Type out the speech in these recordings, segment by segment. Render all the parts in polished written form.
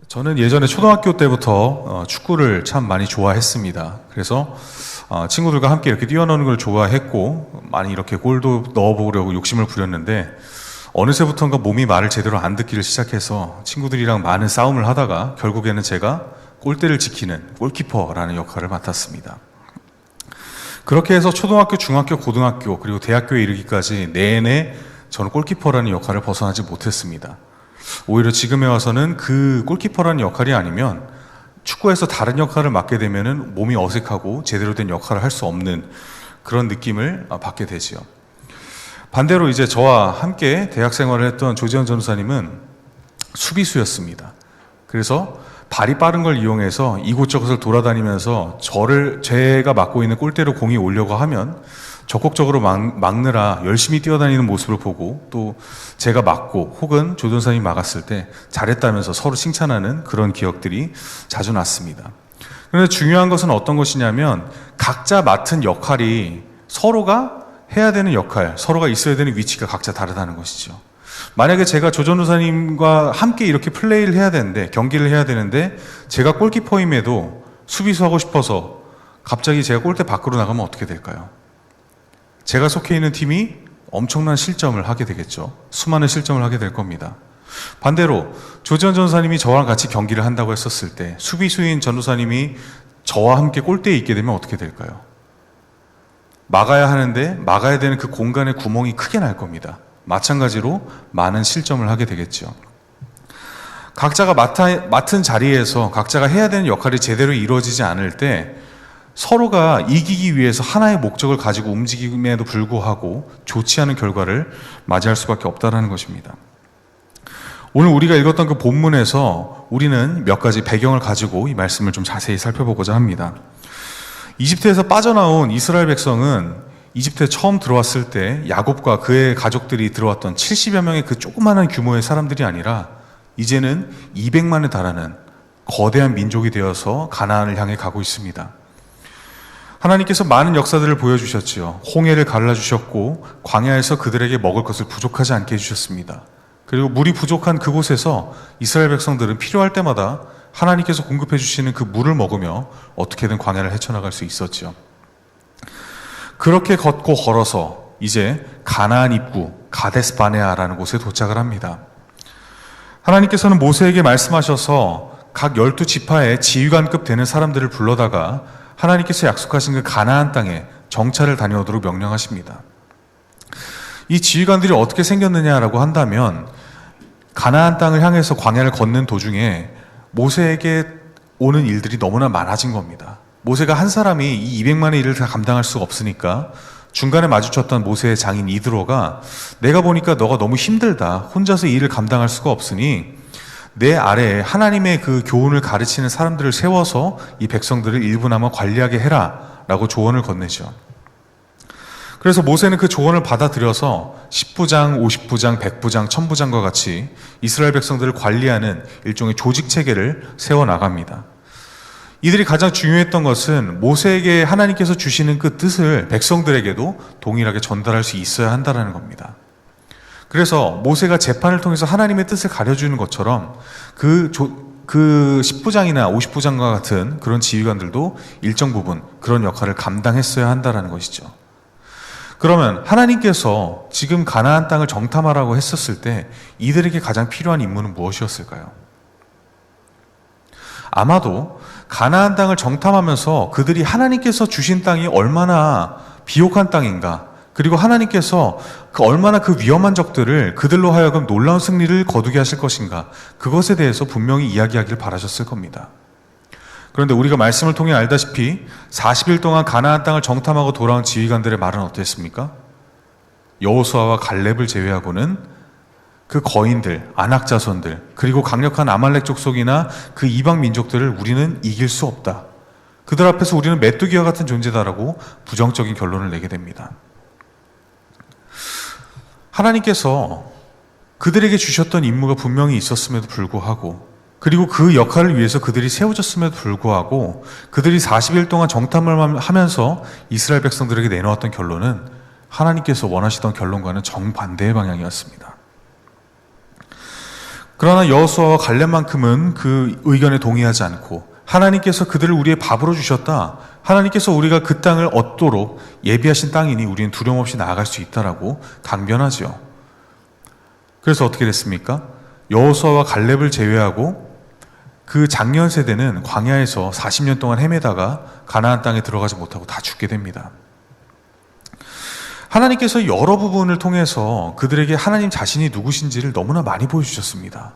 저는 예전에 초등학교 때부터 축구를 참 많이 좋아했습니다. 그래서 친구들과 함께 이렇게 뛰어노는 걸 좋아했고 많이 이렇게 골도 넣어보려고 욕심을 부렸는데 어느새부턴가 몸이 말을 제대로 안 듣기를 시작해서 친구들이랑 많은 싸움을 하다가 결국에는 제가 골대를 지키는 골키퍼라는 역할을 맡았습니다. 그렇게 해서 초등학교, 중학교, 고등학교 그리고 대학교에 이르기까지 내내 저는 골키퍼라는 역할을 벗어나지 못했습니다. 오히려 지금에 와서는 그 골키퍼라는 역할이 아니면 축구에서 다른 역할을 맡게 되면은 몸이 어색하고 제대로 된 역할을 할 수 없는 그런 느낌을 받게 되지요. 반대로 이제 저와 함께 대학 생활을 했던 조지현 전도사님은 수비수였습니다. 그래서 발이 빠른 걸 이용해서 이곳저곳을 돌아다니면서 제가 맡고 있는 골대로 공이 오려고 하면 적극적으로 막느라 열심히 뛰어다니는 모습을 보고 또 제가 막고 혹은 조 전도사님이 막았을 때 잘했다면서 서로 칭찬하는 그런 기억들이 자주 났습니다. 그런데 중요한 것은 어떤 것이냐면 각자 맡은 역할이 서로가 해야 되는 역할, 서로가 있어야 되는 위치가 각자 다르다는 것이죠. 만약에 제가 조 전도사님과 함께 이렇게 플레이를 해야 되는데, 경기를 해야 되는데 제가 골키퍼임에도 수비수 하고 싶어서 갑자기 제가 골대 밖으로 나가면 어떻게 될까요? 제가 속해 있는 팀이 엄청난 실점을 하게 되겠죠. 수많은 실점을 하게 될 겁니다. 반대로 조지현 전도사님이 저와 같이 경기를 한다고 했었을 때 수비수인 전도사님이 저와 함께 골대에 있게 되면 어떻게 될까요? 막아야 하는데 막아야 되는 그 공간의 구멍이 크게 날 겁니다. 마찬가지로 많은 실점을 하게 되겠죠. 각자가 맡은 자리에서 각자가 해야 되는 역할이 제대로 이루어지지 않을 때 서로가 이기기 위해서 하나의 목적을 가지고 움직임에도 불구하고 좋지 않은 결과를 맞이할 수밖에 없다는 것입니다. 오늘 우리가 읽었던 그 본문에서 우리는 몇 가지 배경을 가지고 이 말씀을 좀 자세히 살펴보고자 합니다. 이집트에서 빠져나온 이스라엘 백성은 이집트에 처음 들어왔을 때 야곱과 그의 가족들이 들어왔던 70여 명의 그 조그마한 규모의 사람들이 아니라 이제는 200만에 달하는 거대한 민족이 되어서 가나안을 향해 가고 있습니다. 하나님께서 많은 역사들을 보여주셨지요. 홍해를 갈라주셨고 광야에서 그들에게 먹을 것을 부족하지 않게 해주셨습니다. 그리고 물이 부족한 그곳에서 이스라엘 백성들은 필요할 때마다 하나님께서 공급해 주시는 그 물을 먹으며 어떻게든 광야를 헤쳐나갈 수 있었죠. 그렇게 걷고 걸어서 이제 가나안 입구 가데스 바네아라는 곳에 도착을 합니다. 하나님께서는 모세에게 말씀하셔서 각 12지파의 지휘관급 되는 사람들을 불러다가 하나님께서 약속하신 그 가나안 땅에 정찰을 다녀오도록 명령하십니다. 이 지휘관들이 어떻게 생겼느냐라고 한다면 가나안 땅을 향해서 광야를 걷는 도중에 모세에게 오는 일들이 너무나 많아진 겁니다. 모세가 한 사람이 이 200만의 일을 다 감당할 수가 없으니까 중간에 마주쳤던 모세의 장인 이드로가 내가 보니까 너가 너무 힘들다. 혼자서 이 일을 감당할 수가 없으니 내 아래에 하나님의 그 교훈을 가르치는 사람들을 세워서 이 백성들을 일부나마 관리하게 해라 라고 조언을 건네죠. 그래서 모세는 그 조언을 받아들여서 10부장, 50부장, 100부장, 1000부장과 같이 이스라엘 백성들을 관리하는 일종의 조직 체계를 세워나갑니다. 이들이 가장 중요했던 것은 모세에게 하나님께서 주시는 그 뜻을 백성들에게도 동일하게 전달할 수 있어야 한다는 겁니다. 그래서 모세가 재판을 통해서 하나님의 뜻을 가려주는 것처럼 그 10부장이나 50부장과 같은 그런 지휘관들도 일정 부분 그런 역할을 감당했어야 한다는 것이죠. 그러면 하나님께서 지금 가나안 땅을 정탐하라고 했었을 때 이들에게 가장 필요한 임무는 무엇이었을까요? 아마도 가나안 땅을 정탐하면서 그들이 하나님께서 주신 땅이 얼마나 비옥한 땅인가, 그리고 하나님께서 얼마나 그 위험한 적들을 그들로 하여금 놀라운 승리를 거두게 하실 것인가, 그것에 대해서 분명히 이야기하기를 바라셨을 겁니다. 그런데 우리가 말씀을 통해 알다시피 40일 동안 가나안 땅을 정탐하고 돌아온 지휘관들의 말은 어땠습니까? 여호수아와 갈렙을 제외하고는 그 거인들, 아낙 자손들, 그리고 강력한 아말렉 족속이나 그 이방 민족들을 우리는 이길 수 없다. 그들 앞에서 우리는 메뚜기와 같은 존재다라고 부정적인 결론을 내게 됩니다. 하나님께서 그들에게 주셨던 임무가 분명히 있었음에도 불구하고, 그리고 그 역할을 위해서 그들이 세워졌음에도 불구하고 그들이 40일 동안 정탐을 하면서 이스라엘 백성들에게 내놓았던 결론은 하나님께서 원하시던 결론과는 정반대의 방향이었습니다. 그러나 여호수아와 갈렙만큼은 그 의견에 동의하지 않고 하나님께서 그들을 우리의 밥으로 주셨다. 하나님께서 우리가 그 땅을 얻도록 예비하신 땅이니 우리는 두려움 없이 나아갈 수 있다라고 강변하죠. 그래서 어떻게 됐습니까? 여호수아와 갈렙을 제외하고 그 작년 세대는 광야에서 40년 동안 헤매다가 가나안 땅에 들어가지 못하고 다 죽게 됩니다. 하나님께서 여러 부분을 통해서 그들에게 하나님 자신이 누구신지를 너무나 많이 보여주셨습니다.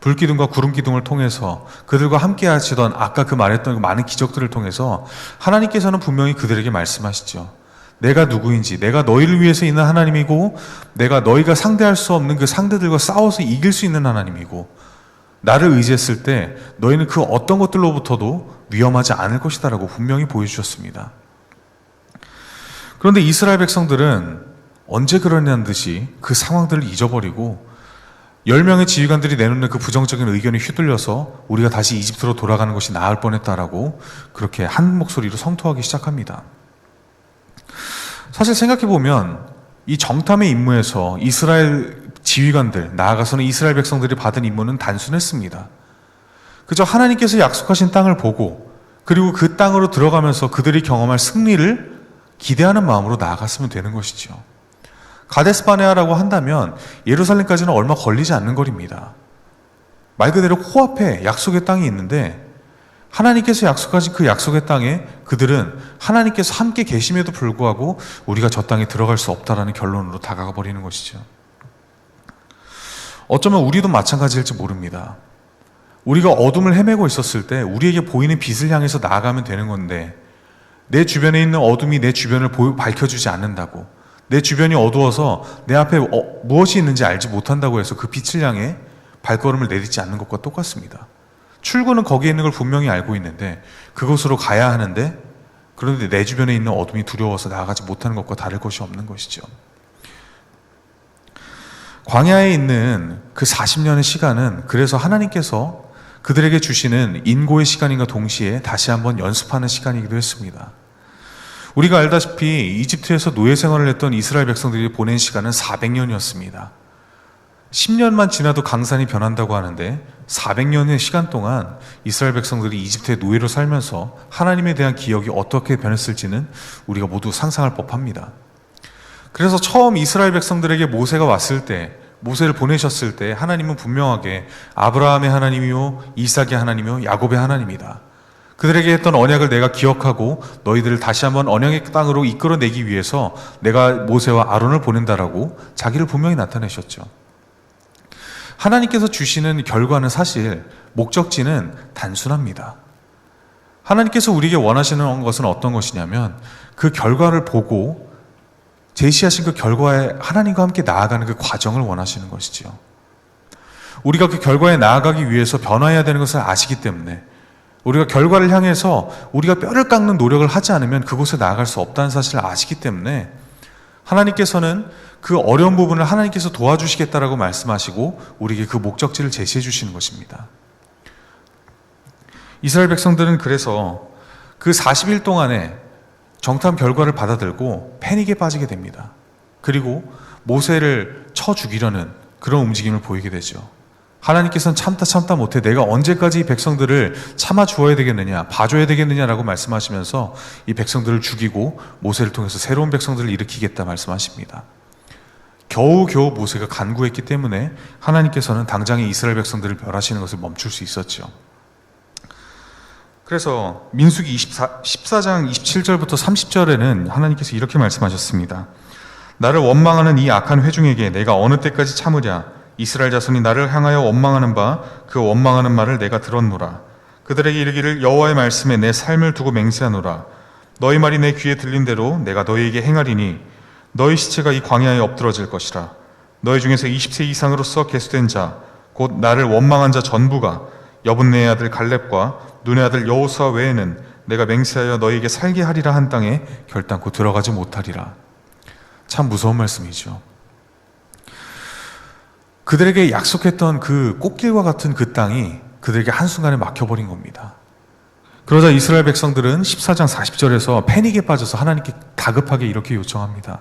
불기둥과 구름기둥을 통해서 그들과 함께 하시던 아까 그 말했던 많은 기적들을 통해서 하나님께서는 분명히 그들에게 말씀하시죠. 내가 누구인지, 내가 너희를 위해서 있는 하나님이고 내가 너희가 상대할 수 없는 그 상대들과 싸워서 이길 수 있는 하나님이고 나를 의지했을 때 너희는 그 어떤 것들로부터도 위험하지 않을 것이다 라고 분명히 보여주셨습니다. 그런데 이스라엘 백성들은 언제 그러냐는 듯이 그 상황들을 잊어버리고 10명의 지휘관들이 내놓는 그 부정적인 의견에 휘둘려서 우리가 다시 이집트로 돌아가는 것이 나을 뻔했다라고 그렇게 한 목소리로 성토하기 시작합니다. 사실 생각해보면 이 정탐의 임무에서 이스라엘 지휘관들, 나아가서는 이스라엘 백성들이 받은 임무는 단순했습니다. 그저 하나님께서 약속하신 땅을 보고 그리고 그 땅으로 들어가면서 그들이 경험할 승리를 기대하는 마음으로 나아갔으면 되는 것이죠. 가데스바네아라고 한다면 예루살렘까지는 얼마 걸리지 않는 거리입니다. 말 그대로 코앞에 약속의 땅이 있는데 하나님께서 약속하신 그 약속의 땅에 그들은 하나님께서 함께 계심에도 불구하고 우리가 저 땅에 들어갈 수 없다라는 결론으로 다가가 버리는 것이죠. 어쩌면 우리도 마찬가지일지 모릅니다. 우리가 어둠을 헤매고 있었을 때 우리에게 보이는 빛을 향해서 나아가면 되는 건데 내 주변에 있는 어둠이 내 주변을 밝혀주지 않는다고, 내 주변이 어두워서 내 앞에 무엇이 있는지 알지 못한다고 해서 그 빛을 향해 발걸음을 내딛지 않는 것과 똑같습니다. 출구는 거기에 있는 걸 분명히 알고 있는데 그곳으로 가야 하는데 그런데 내 주변에 있는 어둠이 두려워서 나아가지 못하는 것과 다를 것이 없는 것이죠. 광야에 있는 그 40년의 시간은 그래서 하나님께서 그들에게 주시는 인고의 시간인가 동시에 다시 한번 연습하는 시간이기도 했습니다. 우리가 알다시피 이집트에서 노예 생활을 했던 이스라엘 백성들이 보낸 시간은 400년이었습니다. 10년만 지나도 강산이 변한다고 하는데 400년의 시간 동안 이스라엘 백성들이 이집트의 노예로 살면서 하나님에 대한 기억이 어떻게 변했을지는 우리가 모두 상상할 법합니다. 그래서 처음 이스라엘 백성들에게 모세가 왔을 때, 모세를 보내셨을 때 하나님은 분명하게 아브라함의 하나님이요 이삭의 하나님이요 야곱의 하나님이다. 그들에게 했던 언약을 내가 기억하고 너희들을 다시 한번 언약의 땅으로 이끌어내기 위해서 내가 모세와 아론을 보낸다라고 자기를 분명히 나타내셨죠. 하나님께서 주시는 결과는 사실 목적지는 단순합니다. 하나님께서 우리에게 원하시는 것은 어떤 것이냐면 그 결과를 보고 제시하신 그 결과에 하나님과 함께 나아가는 그 과정을 원하시는 것이죠. 우리가 그 결과에 나아가기 위해서 변화해야 되는 것을 아시기 때문에 우리가 결과를 향해서 우리가 뼈를 깎는 노력을 하지 않으면 그곳에 나아갈 수 없다는 사실을 아시기 때문에 하나님께서는 그 어려운 부분을 하나님께서 도와주시겠다라고 말씀하시고 우리에게 그 목적지를 제시해 주시는 것입니다. 이스라엘 백성들은 그래서 그 40일 동안에 정탐 결과를 받아들고 패닉에 빠지게 됩니다. 그리고 모세를 쳐 죽이려는 그런 움직임을 보이게 되죠. 하나님께서는 참다 못해 내가 언제까지 이 백성들을 참아주어야 되겠느냐, 봐줘야 되겠느냐라고 말씀하시면서 이 백성들을 죽이고 모세를 통해서 새로운 백성들을 일으키겠다 말씀하십니다. 겨우겨우 모세가 간구했기 때문에 하나님께서는 당장에 이스라엘 백성들을 멸하시는 것을 멈출 수 있었죠. 그래서 민수기 14장 27절부터 30절에는 하나님께서 이렇게 말씀하셨습니다. 나를 원망하는 이 악한 회중에게 내가 어느 때까지 참으랴. 이스라엘 자손이 나를 향하여 원망하는 바 그 원망하는 말을 내가 들었노라. 그들에게 이르기를 여호와의 말씀에 내 삶을 두고 맹세하노라. 너희 말이 내 귀에 들린 대로 내가 너희에게 행하리니 너희 시체가 이 광야에 엎드러질 것이라. 너희 중에서 20세 이상으로서 계수된 자 곧 나를 원망한 자 전부가 여분네의 아들 갈렙과 눈의 아들 여호수아 외에는 내가 맹세하여 너희에게 살게 하리라 한 땅에 결단코 들어가지 못하리라. 참 무서운 말씀이죠. 그들에게 약속했던 그 꽃길과 같은 그 땅이 그들에게 한순간에 막혀버린 겁니다. 그러자 이스라엘 백성들은 14장 40절에서 패닉에 빠져서 하나님께 다급하게 이렇게 요청합니다.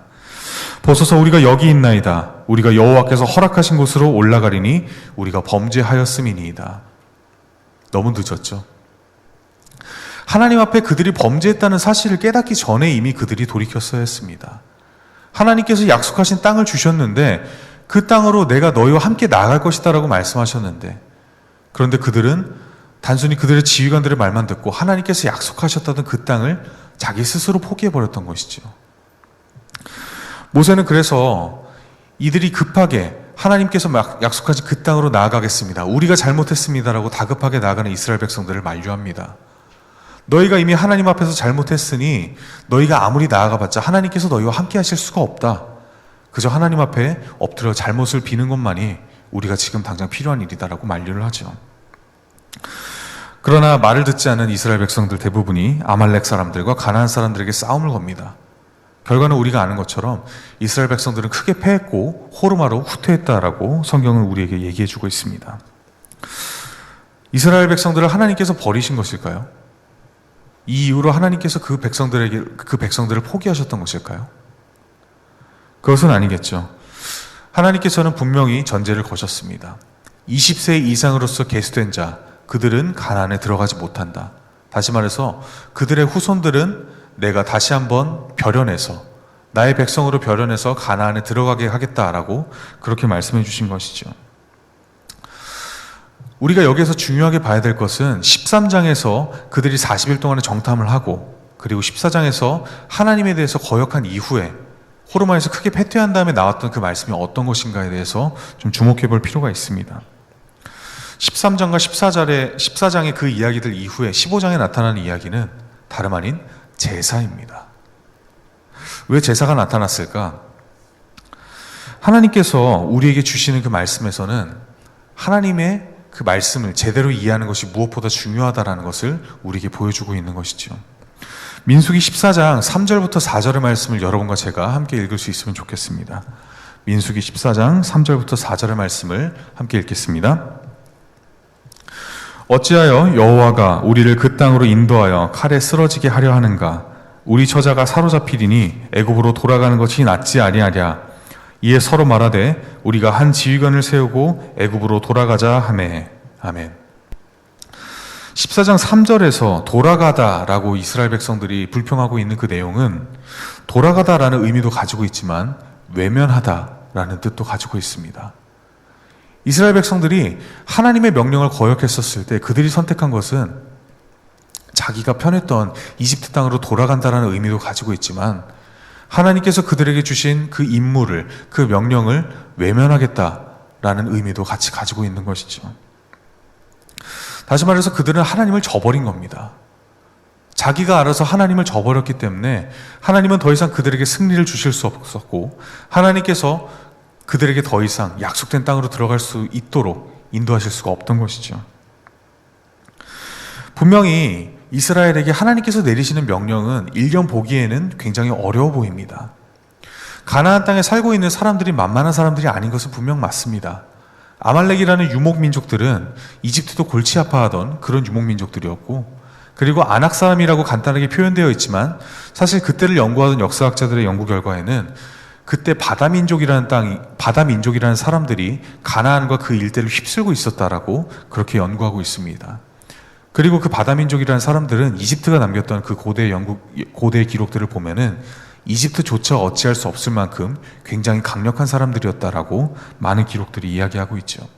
보소서 우리가 여기 있나이다. 우리가 여호와께서 허락하신 곳으로 올라가리니 우리가 범죄하였음이니이다. 너무 늦었죠. 하나님 앞에 그들이 범죄했다는 사실을 깨닫기 전에 이미 그들이 돌이켰어야 했습니다. 하나님께서 약속하신 땅을 주셨는데 그 땅으로 내가 너희와 함께 나아갈 것이다 라고 말씀하셨는데, 그런데 그들은 단순히 그들의 지휘관들의 말만 듣고 하나님께서 약속하셨다던 그 땅을 자기 스스로 포기해버렸던 것이죠. 모세는 그래서 이들이 급하게 하나님께서 약속하신 그 땅으로 나아가겠습니다, 우리가 잘못했습니다라고 다급하게 나아가는 이스라엘 백성들을 만류합니다. 너희가 이미 하나님 앞에서 잘못했으니 너희가 아무리 나아가봤자 하나님께서 너희와 함께 하실 수가 없다. 그저 하나님 앞에 엎드려 잘못을 비는 것만이 우리가 지금 당장 필요한 일이다라고 만류를 하죠. 그러나 말을 듣지 않은 이스라엘 백성들 대부분이 아말렉 사람들과 가나안 사람들에게 싸움을 겁니다. 결과는 우리가 아는 것처럼 이스라엘 백성들은 크게 패했고 호르마로 후퇴했다라고 성경은 우리에게 얘기해주고 있습니다. 이스라엘 백성들을 하나님께서 버리신 것일까요? 이 이후로 하나님께서 그 백성들을 포기하셨던 것일까요? 그것은 아니겠죠. 하나님께서는 분명히 전제를 거셨습니다. 20세 이상으로서 계수된 자, 그들은 가나안에 들어가지 못한다. 다시 말해서 그들의 후손들은 내가 다시 한번 벼려내서, 나의 백성으로 벼려내서 가나안에 들어가게 하겠다라고 그렇게 말씀해 주신 것이죠. 우리가 여기에서 중요하게 봐야 될 것은 13장에서 그들이 40일 동안의 정탐을 하고, 그리고 14장에서 하나님에 대해서 거역한 이후에 호르마에서 크게 패퇴한 다음에 나왔던 그 말씀이 어떤 것인가에 대해서 좀 주목해 볼 필요가 있습니다. 13장과 14장의 그 이야기들 이후에 15장에 나타나는 이야기는 다름 아닌 제사입니다. 왜 제사가 나타났을까? 하나님께서 우리에게 주시는 그 말씀에서는 하나님의 그 말씀을 제대로 이해하는 것이 무엇보다 중요하다는 것을 우리에게 보여주고 있는 것이죠. 민수기 14장 3절부터 4절의 말씀을 여러분과 제가 함께 읽을 수 있으면 좋겠습니다. 민수기 14장 3절부터 4절의 말씀을 함께 읽겠습니다. 어찌하여 여호와가 우리를 그 땅으로 인도하여 칼에 쓰러지게 하려 하는가? 우리 처자가 사로잡히리니 애굽으로 돌아가는 것이 낫지 아니하랴. 이에 서로 말하되 우리가 한 지휘관을 세우고 애굽으로 돌아가자 하매. 아멘. 14장 3절에서 돌아가다라고 이스라엘 백성들이 불평하고 있는 그 내용은 돌아가다라는 의미도 가지고 있지만 외면하다라는 뜻도 가지고 있습니다. 이스라엘 백성들이 하나님의 명령을 거역했었을 때 그들이 선택한 것은 자기가 편했던 이집트 땅으로 돌아간다라는 의미도 가지고 있지만, 하나님께서 그들에게 주신 그 임무를, 그 명령을 외면하겠다라는 의미도 같이 가지고 있는 것이죠. 다시 말해서 그들은 하나님을 저버린 겁니다. 자기가 알아서 하나님을 저버렸기 때문에 하나님은 더 이상 그들에게 승리를 주실 수 없었고, 하나님께서 그들에게 더 이상 약속된 땅으로 들어갈 수 있도록 인도하실 수가 없던 것이죠. 분명히 이스라엘에게 하나님께서 내리시는 명령은 일견 보기에는 굉장히 어려워 보입니다. 가나안 땅에 살고 있는 사람들이 만만한 사람들이 아닌 것은 분명 맞습니다. 아말렉이라는 유목민족들은 이집트도 골치 아파하던 그런 유목민족들이었고, 그리고 아낙 사람이라고 간단하게 표현되어 있지만 사실 그때를 연구하던 역사학자들의 연구 결과에는 그때 바다민족이라는 사람들이 가나안과 그 일대를 휩쓸고 있었다라고 그렇게 연구하고 있습니다. 그리고 그 바다민족이라는 사람들은 이집트가 남겼던 그 고대의 기록들을 보면은 이집트조차 어찌할 수 없을 만큼 굉장히 강력한 사람들이었다라고 많은 기록들이 이야기하고 있죠.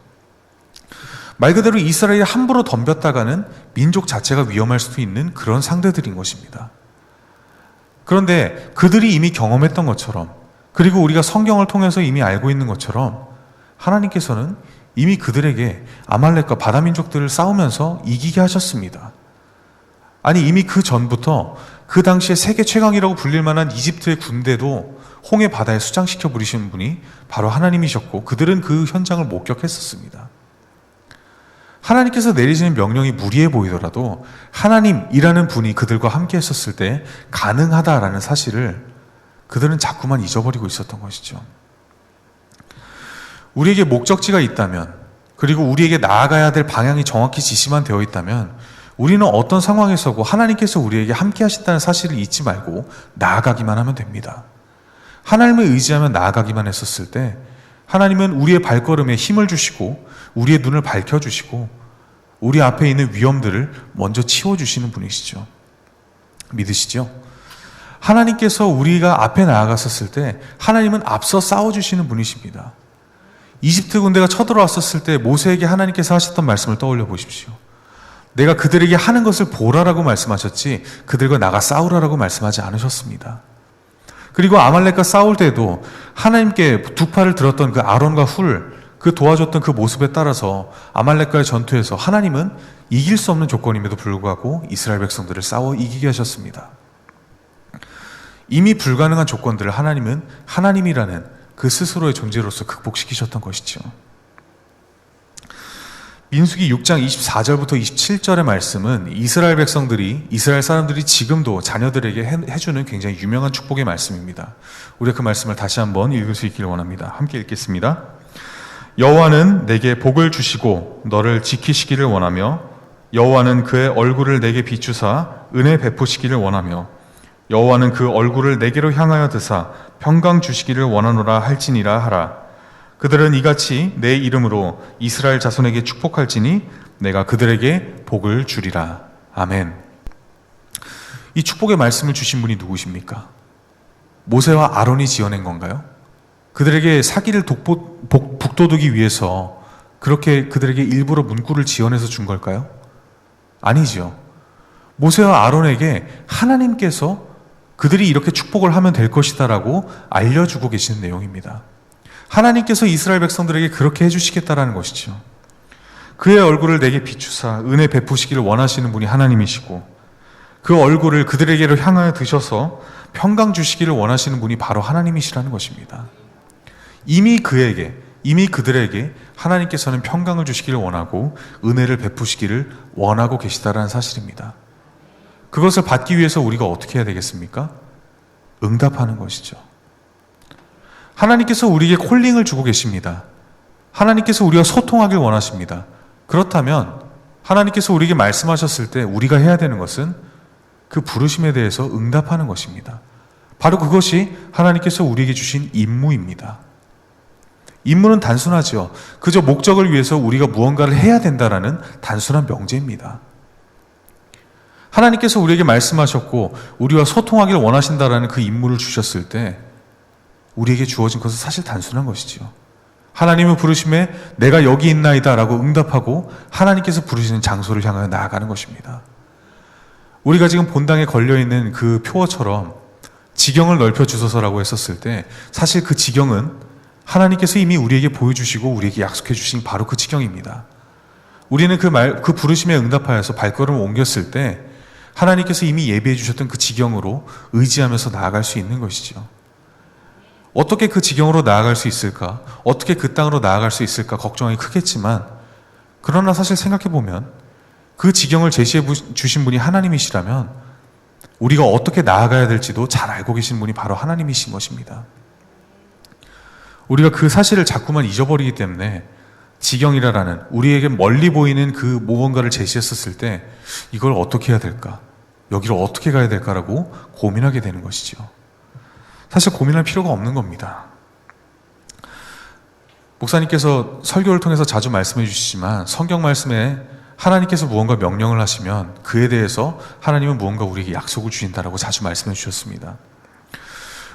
말 그대로 이스라엘이 함부로 덤볐다가는 민족 자체가 위험할 수도 있는 그런 상대들인 것입니다. 그런데 그들이 이미 경험했던 것처럼, 그리고 우리가 성경을 통해서 이미 알고 있는 것처럼 하나님께서는 이미 그들에게 아말렉과 바다민족들을 싸우면서 이기게 하셨습니다. 아니, 이미 그 전부터 그 당시에 세계 최강이라고 불릴 만한 이집트의 군대도 홍해 바다에 수장시켜 부리신 분이 바로 하나님이셨고, 그들은 그 현장을 목격했었습니다. 하나님께서 내리시는 명령이 무리해 보이더라도 하나님이라는 분이 그들과 함께 했었을 때 가능하다라는 사실을 그들은 자꾸만 잊어버리고 있었던 것이죠. 우리에게 목적지가 있다면, 그리고 우리에게 나아가야 될 방향이 정확히 지시만 되어 있다면 우리는 어떤 상황에서고 하나님께서 우리에게 함께 하신다는 사실을 잊지 말고 나아가기만 하면 됩니다. 하나님을 의지하며 나아가기만 했었을 때 하나님은 우리의 발걸음에 힘을 주시고 우리의 눈을 밝혀주시고 우리 앞에 있는 위험들을 먼저 치워주시는 분이시죠. 믿으시죠? 하나님께서 우리가 앞에 나아갔었을 때 하나님은 앞서 싸워주시는 분이십니다. 이집트 군대가 쳐들어왔었을 때 모세에게 하나님께서 하셨던 말씀을 떠올려 보십시오. 내가 그들에게 하는 것을 보라라고 말씀하셨지 그들과 나가 싸우라라고 말씀하지 않으셨습니다. 그리고 아말렉과 싸울 때도 하나님께 두 팔을 들었던 그 아론과 훌, 그 도와줬던 그 모습에 따라서 아말렉과의 전투에서 하나님은 이길 수 없는 조건임에도 불구하고 이스라엘 백성들을 싸워 이기게 하셨습니다. 이미 불가능한 조건들을 하나님은 하나님이라는 그 스스로의 존재로서 극복시키셨던 것이죠. 민수기 6장 24절부터 27절의 말씀은 이스라엘 사람들이 지금도 자녀들에게 해주는 굉장히 유명한 축복의 말씀입니다. 우리가 그 말씀을 다시 한번 읽을 수 있기를 원합니다. 함께 읽겠습니다. 여호와는 내게 복을 주시고 너를 지키시기를 원하며 여호와는 그의 얼굴을 내게 비추사 은혜 베푸시기를 원하며 여호와는 그 얼굴을 내게로 향하여 드사 평강 주시기를 원하노라 할지니라 하라. 그들은 이같이 내 이름으로 이스라엘 자손에게 축복할지니 내가 그들에게 복을 주리라. 아멘. 이 축복의 말씀을 주신 분이 누구십니까? 모세와 아론이 지어낸 건가요? 그들에게 사기를 북돋우기 위해서 그렇게 그들에게 일부러 문구를 지어내서 준 걸까요? 아니죠. 모세와 아론에게 하나님께서 그들이 이렇게 축복을 하면 될 것이다 라고 알려주고 계시는 내용입니다. 하나님께서 이스라엘 백성들에게 그렇게 해주시겠다라는 것이죠. 그의 얼굴을 내게 비추사 은혜 베푸시기를 원하시는 분이 하나님이시고 그 얼굴을 그들에게로 향하여 드셔서 평강 주시기를 원하시는 분이 바로 하나님이시라는 것입니다. 이미 그들에게 하나님께서는 평강을 주시기를 원하고 은혜를 베푸시기를 원하고 계시다라는 사실입니다. 그것을 받기 위해서 우리가 어떻게 해야 되겠습니까? 응답하는 것이죠. 하나님께서 우리에게 콜링을 주고 계십니다. 하나님께서 우리와 소통하길 원하십니다. 그렇다면 하나님께서 우리에게 말씀하셨을 때 우리가 해야 되는 것은 그 부르심에 대해서 응답하는 것입니다. 바로 그것이 하나님께서 우리에게 주신 임무입니다. 임무는 단순하죠. 그저 목적을 위해서 우리가 무언가를 해야 된다라는 단순한 명제입니다. 하나님께서 우리에게 말씀하셨고 우리와 소통하길 원하신다라는 그 임무를 주셨을 때 우리에게 주어진 것은 사실 단순한 것이죠. 하나님의 부르심에 내가 여기 있나이다 라고 응답하고 하나님께서 부르시는 장소를 향하여 나아가는 것입니다. 우리가 지금 본당에 걸려있는 그 표어처럼 지경을 넓혀주소서라고 했었을 때 사실 그 지경은 하나님께서 이미 우리에게 보여주시고 우리에게 약속해 주신 바로 그 지경입니다. 우리는 그 부르심에 응답하여서 발걸음을 옮겼을 때 하나님께서 이미 예비해 주셨던 그 지경으로 의지하면서 나아갈 수 있는 것이죠. 어떻게 그 지경으로 나아갈 수 있을까? 어떻게 그 땅으로 나아갈 수 있을까? 걱정이 크겠지만 그러나 사실 생각해보면 그 지경을 제시해 주신 분이 하나님이시라면 우리가 어떻게 나아가야 될지도 잘 알고 계신 분이 바로 하나님이신 것입니다. 우리가 그 사실을 자꾸만 잊어버리기 때문에 지경이라는 우리에게 멀리 보이는 그 무언가를 제시했었을 때 이걸 어떻게 해야 될까? 여기를 어떻게 가야 될까라고 고민하게 되는 것이죠. 사실 고민할 필요가 없는 겁니다. 목사님께서 설교를 통해서 자주 말씀해 주시지만 성경 말씀에 하나님께서 무언가 명령을 하시면 그에 대해서 하나님은 무언가 우리에게 약속을 주신다라고 자주 말씀해 주셨습니다.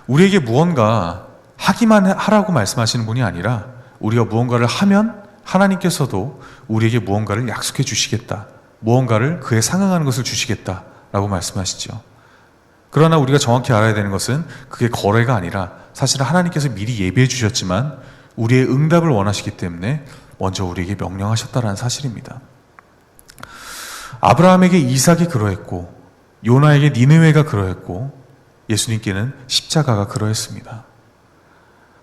우리에게 무언가 하기만 하라고 말씀하시는 분이 아니라 우리가 무언가를 하면 하나님께서도 우리에게 무언가를 약속해 주시겠다. 무언가를 그에 상응하는 것을 주시겠다라고 말씀하시죠. 그러나 우리가 정확히 알아야 되는 것은 그게 거래가 아니라 사실은 하나님께서 미리 예비해 주셨지만 우리의 응답을 원하시기 때문에 먼저 우리에게 명령하셨다는 사실입니다. 아브라함에게 이삭이 그러했고 요나에게 니느웨가 그러했고 예수님께는 십자가가 그러했습니다.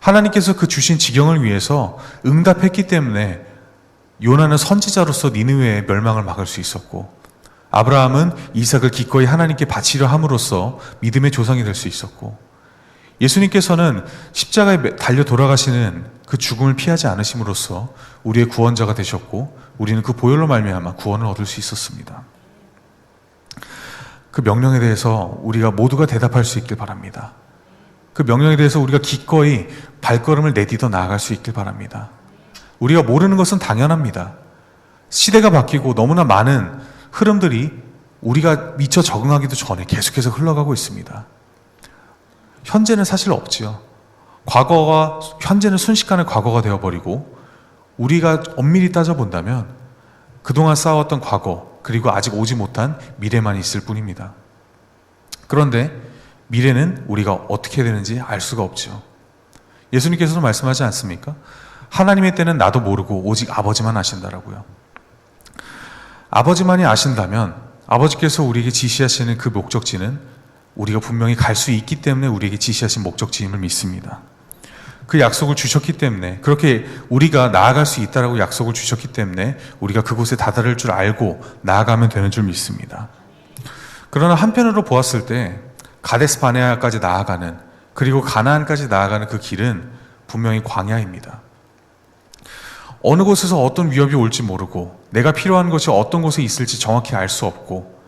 하나님께서 그 주신 지경을 위해서 응답했기 때문에 요나는 선지자로서 니느웨의 멸망을 막을 수 있었고 아브라함은 이삭을 기꺼이 하나님께 바치려 함으로써 믿음의 조상이 될 수 있었고 예수님께서는 십자가에 달려 돌아가시는 그 죽음을 피하지 않으심으로써 우리의 구원자가 되셨고 우리는 그 보혈로 말미암아 구원을 얻을 수 있었습니다. 그 명령에 대해서 우리가 모두가 대답할 수 있길 바랍니다. 그 명령에 대해서 우리가 기꺼이 발걸음을 내딛어 나아갈 수 있길 바랍니다. 우리가 모르는 것은 당연합니다. 시대가 바뀌고 너무나 많은 흐름들이 우리가 미처 적응하기도 전에 계속해서 흘러가고 있습니다. 현재는 사실 없지요. 현재는 순식간에 과거가 되어버리고, 우리가 엄밀히 따져본다면 그동안 쌓아왔던 과거, 그리고 아직 오지 못한 미래만 있을 뿐입니다. 그런데 미래는 우리가 어떻게 되는지 알 수가 없죠. 예수님께서도 말씀하지 않습니까? 하나님의 때는 나도 모르고 오직 아버지만 아신다라고요. 아버지만이 아신다면 아버지께서 우리에게 지시하시는 그 목적지는 우리가 분명히 갈 수 있기 때문에 우리에게 지시하신 목적지임을 믿습니다. 그 약속을 주셨기 때문에, 그렇게 우리가 나아갈 수 있다라고 약속을 주셨기 때문에 우리가 그곳에 다다를 줄 알고 나아가면 되는 줄 믿습니다. 그러나 한편으로 보았을 때 가데스 바네아까지 나아가는, 그리고 가나안까지 나아가는 그 길은 분명히 광야입니다. 어느 곳에서 어떤 위협이 올지 모르고, 내가 필요한 것이 어떤 곳에 있을지 정확히 알 수 없고,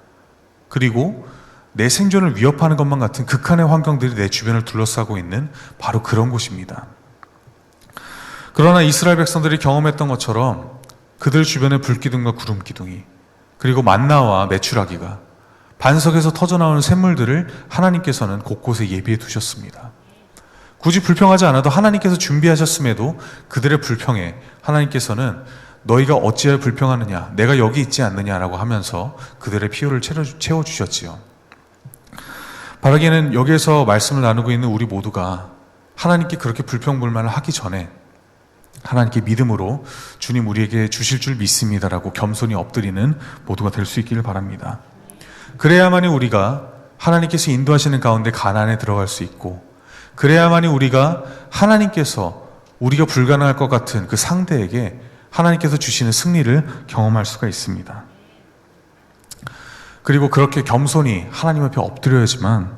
그리고 내 생존을 위협하는 것만 같은 극한의 환경들이 내 주변을 둘러싸고 있는 바로 그런 곳입니다. 그러나 이스라엘 백성들이 경험했던 것처럼 그들 주변의 불기둥과 구름기둥이, 그리고 만나와 메추라기가, 반석에서 터져나오는 샘물들을 하나님께서는 곳곳에 예비해 두셨습니다. 굳이 불평하지 않아도 하나님께서 준비하셨음에도 그들의 불평에 하나님께서는 너희가 어찌하여 불평하느냐, 내가 여기 있지 않느냐라고 하면서 그들의 필요를 채워주셨지요. 바라기에는 여기에서 말씀을 나누고 있는 우리 모두가 하나님께 그렇게 불평불만을 하기 전에 하나님께 믿음으로 주님 우리에게 주실 줄 믿습니다라고 겸손히 엎드리는 모두가 될 수 있기를 바랍니다. 그래야만이 우리가 하나님께서 인도하시는 가운데 가나안에 들어갈 수 있고, 그래야만이 우리가 하나님께서 우리가 불가능할 것 같은 그 상대에게 하나님께서 주시는 승리를 경험할 수가 있습니다. 그리고 그렇게 겸손히 하나님 앞에 엎드려야지만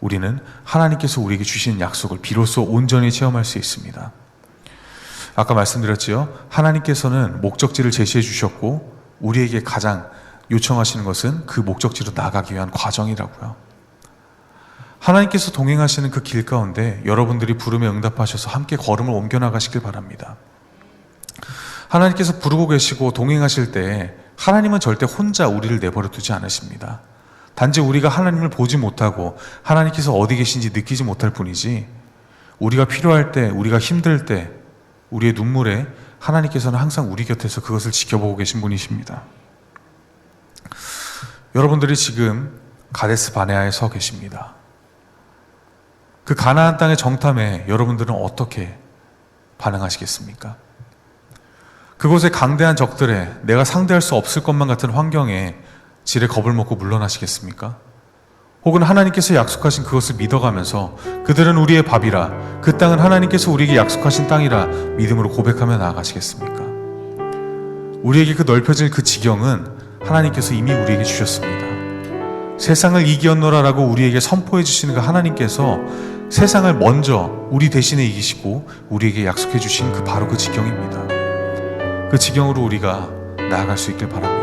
우리는 하나님께서 우리에게 주시는 약속을 비로소 온전히 체험할 수 있습니다. 아까 말씀드렸지요. 하나님께서는 목적지를 제시해 주셨고, 우리에게 가장 요청하시는 것은 그 목적지로 나아가기 위한 과정이라고요. 하나님께서 동행하시는 그 길 가운데 여러분들이 부름에 응답하셔서 함께 걸음을 옮겨나가시길 바랍니다. 하나님께서 부르고 계시고 동행하실 때 하나님은 절대 혼자 우리를 내버려 두지 않으십니다. 단지 우리가 하나님을 보지 못하고 하나님께서 어디 계신지 느끼지 못할 뿐이지, 우리가 필요할 때, 우리가 힘들 때, 우리의 눈물에 하나님께서는 항상 우리 곁에서 그것을 지켜보고 계신 분이십니다. 여러분들이 지금 가데스 바네아에 서 계십니다. 그 가나안 땅의 정탐에 여러분들은 어떻게 반응하시겠습니까? 그곳의 강대한 적들에, 내가 상대할 수 없을 것만 같은 환경에 지레 겁을 먹고 물러나시겠습니까? 혹은 하나님께서 약속하신 그것을 믿어가면서 그들은 우리의 밥이라, 그 땅은 하나님께서 우리에게 약속하신 땅이라 믿음으로 고백하며 나아가시겠습니까? 우리에게 그 넓혀질 그 지경은 하나님께서 이미 우리에게 주셨습니다. 세상을 이기었노라라고 우리에게 선포해 주시는 그 하나님께서 세상을 먼저 우리 대신에 이기시고 우리에게 약속해 주신 바로 그 지경입니다. 그 지경으로 우리가 나아갈 수 있길 바랍니다.